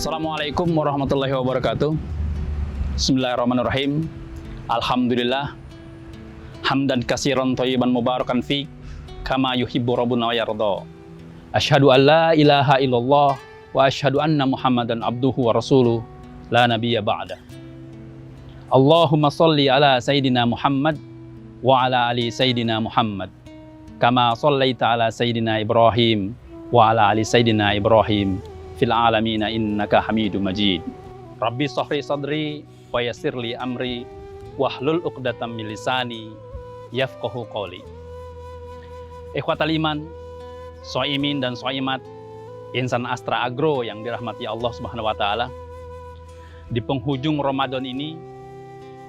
Assalamualaikum warahmatullahi wabarakatuh. Bismillahirrahmanirrahim. Alhamdulillah. Hamdan katsiran thayyiban mubarakan fi kama yuhibbu rabbuna wa yarda. Asyhadu an la ilaha illallah wa asyhadu anna Muhammadan abduhu wa rasuluh la nabiyya ba'da. Allahumma shalli ala sayyidina Muhammad wa ala ali sayyidina Muhammad kama shallaita ala sayyidina Ibrahim wa ala ali sayyidina Ibrahim fil alamina innaka Hamidum Majid. Rabbi shrah sadri wa yassir li amri wahlul 'uqdatam min lisani yafqahu qawli. Ikhwatal iman, shaimin dan shaimat, insan Astra Agro yang dirahmati Allah Subhanahu wa taala. Di penghujung Ramadan ini,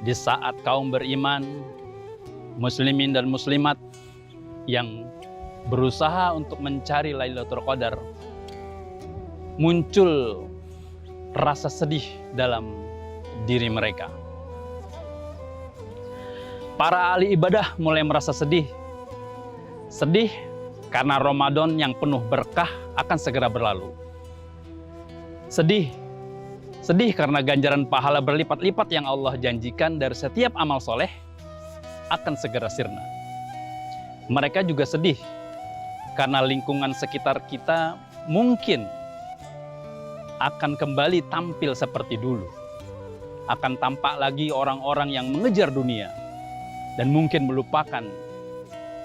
di saat kaum beriman, muslimin dan muslimat yang berusaha untuk mencari Lailatul Qadar, muncul rasa sedih dalam diri mereka. Para ahli ibadah mulai merasa sedih. Sedih karena Ramadan yang penuh berkah akan segera berlalu. Sedih karena ganjaran pahala berlipat-lipat yang Allah janjikan dari setiap amal soleh akan segera sirna. Mereka juga sedih karena lingkungan sekitar kita mungkin akan kembali tampil seperti dulu. Akan tampak lagi orang-orang yang mengejar dunia dan mungkin melupakan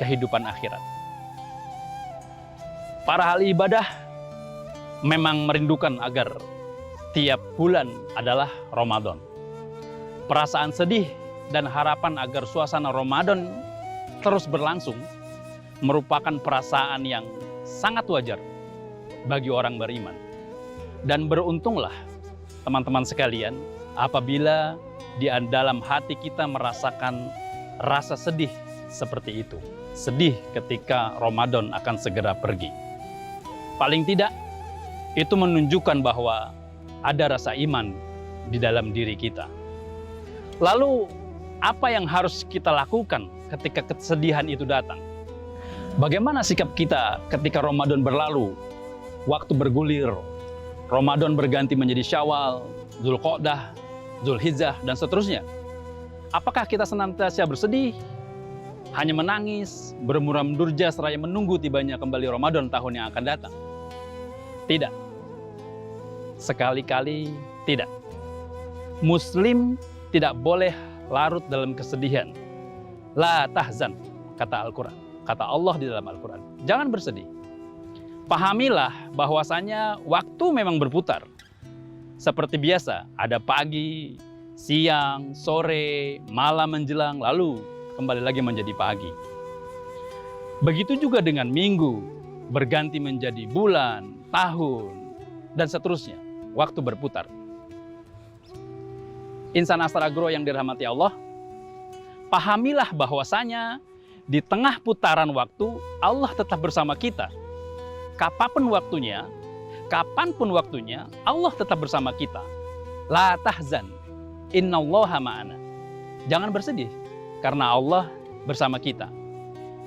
kehidupan akhirat. Para ahli ibadah memang merindukan agar tiap bulan adalah Ramadan. Perasaan sedih dan harapan agar suasana Ramadan terus berlangsung merupakan perasaan yang sangat wajar bagi orang beriman. Dan beruntunglah teman-teman sekalian apabila di dalam hati kita merasakan rasa sedih seperti itu. Sedih ketika Ramadan akan segera pergi. Paling tidak itu menunjukkan bahwa ada rasa iman di dalam diri kita. Lalu apa yang harus kita lakukan ketika kesedihan itu datang? Bagaimana sikap kita ketika Ramadan berlalu, waktu bergulir, Ramadan berganti menjadi Syawal, Dzulqa'dah, Dzulhijjah, dan seterusnya? Apakah kita senantiasa bersedih, hanya menangis, bermuram durja seraya menunggu tibanya kembali Ramadan tahun yang akan datang? Tidak. Sekali-kali tidak. Muslim tidak boleh larut dalam kesedihan. La tahzan, kata Al-Quran. Kata Allah di dalam Al-Quran. Jangan bersedih. Pahamilah bahwasanya waktu memang berputar. Seperti biasa, ada pagi, siang, sore, malam menjelang, lalu kembali lagi menjadi pagi. Begitu juga dengan minggu, berganti menjadi bulan, tahun, dan seterusnya. Waktu berputar. Insan Astra Agro yang dirahmati Allah, pahamilah bahwasanya di tengah putaran waktu, Allah tetap bersama kita. Kapanpun waktunya, Allah tetap bersama kita. La tahzan, innallaha ma'ana. Jangan bersedih, karena Allah bersama kita.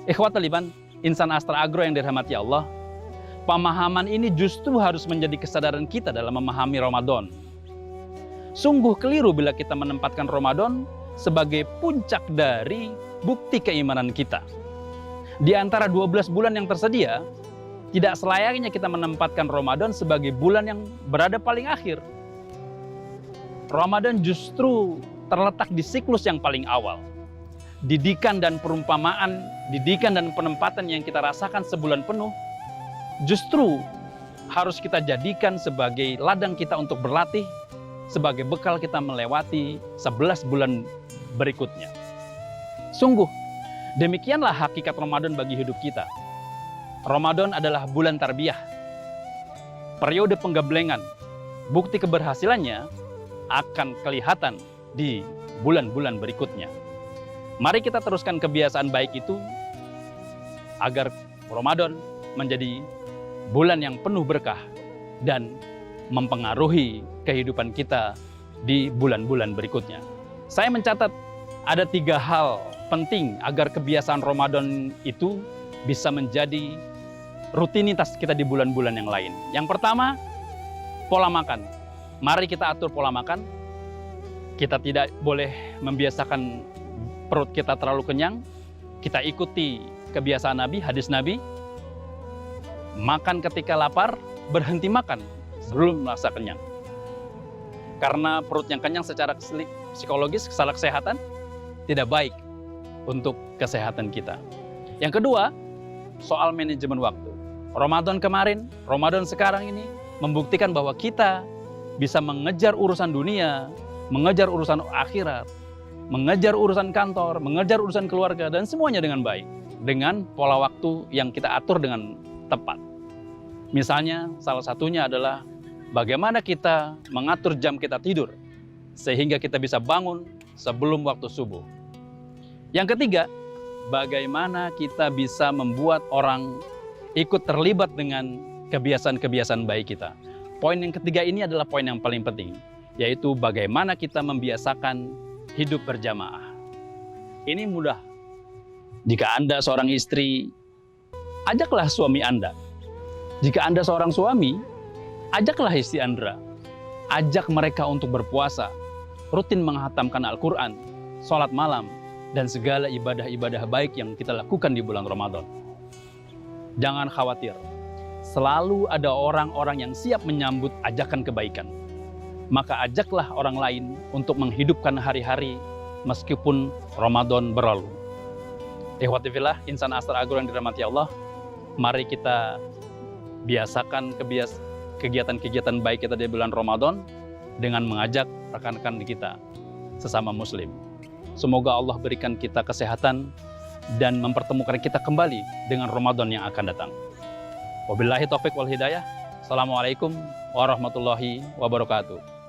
Ikhwatal iman, insan Astra Agro yang dirahmati Allah, pemahaman ini justru harus menjadi kesadaran kita dalam memahami Ramadan. Sungguh keliru bila kita menempatkan Ramadan sebagai puncak dari bukti keimanan kita. Di antara 12 bulan yang tersedia, tidak selayaknya kita menempatkan Ramadan sebagai bulan yang berada paling akhir. Ramadan justru terletak di siklus yang paling awal. Didikan dan perumpamaan, didikan dan penempatan yang kita rasakan sebulan penuh, justru harus kita jadikan sebagai ladang kita untuk berlatih, sebagai bekal kita melewati 11 bulan berikutnya. Sungguh, demikianlah hakikat Ramadan bagi hidup kita. Ramadan adalah bulan tarbiyah, periode penggablengan. Bukti keberhasilannya akan kelihatan di bulan-bulan berikutnya. Mari kita teruskan kebiasaan baik itu agar Ramadan menjadi bulan yang penuh berkah dan mempengaruhi kehidupan kita di bulan-bulan berikutnya. Saya mencatat ada 3 hal penting agar kebiasaan Ramadan itu bisa menjadi rutinitas kita di bulan-bulan yang lain. Yang pertama, pola makan. Mari kita atur pola makan. Kita tidak boleh membiasakan perut kita terlalu kenyang. Kita ikuti kebiasaan Nabi, hadis Nabi. Makan ketika lapar, berhenti makan sebelum merasa kenyang. Karena perut yang kenyang secara psikologis, secara kesehatan, tidak baik untuk kesehatan kita. Yang kedua, soal manajemen waktu. Ramadan kemarin, Ramadan sekarang ini membuktikan bahwa kita bisa mengejar urusan dunia, mengejar urusan akhirat, mengejar urusan kantor, mengejar urusan keluarga, dan semuanya dengan baik. Dengan pola waktu yang kita atur dengan tepat. Misalnya, salah satunya adalah bagaimana kita mengatur jam kita tidur, sehingga kita bisa bangun sebelum waktu subuh. Yang ketiga, bagaimana kita bisa membuat orang ikut terlibat dengan kebiasaan-kebiasaan baik kita. Poin yang ketiga ini adalah poin yang paling penting, yaitu bagaimana kita membiasakan hidup berjamaah. Ini mudah. Jika Anda seorang istri, ajaklah suami Anda. Jika Anda seorang suami, ajaklah istri Anda. Ajak mereka untuk berpuasa, rutin menghatamkan Al-Quran, sholat malam, dan segala ibadah-ibadah baik yang kita lakukan di bulan Ramadan. Jangan khawatir, selalu ada orang-orang yang siap menyambut ajakan kebaikan. Maka ajaklah orang lain untuk menghidupkan hari-hari meskipun Ramadan berlalu. Ikhwati fillah, insan Astar Agro yang dirahmati Allah, mari kita biasakan kegiatan-kegiatan baik kita di bulan Ramadan dengan mengajak rekan-rekan kita sesama muslim. Semoga Allah berikan kita kesehatan dan mempertemukan kita kembali dengan Ramadan yang akan datang. Wabillahi taufik wal hidayah. Assalamualaikum warahmatullahi wabarakatuh.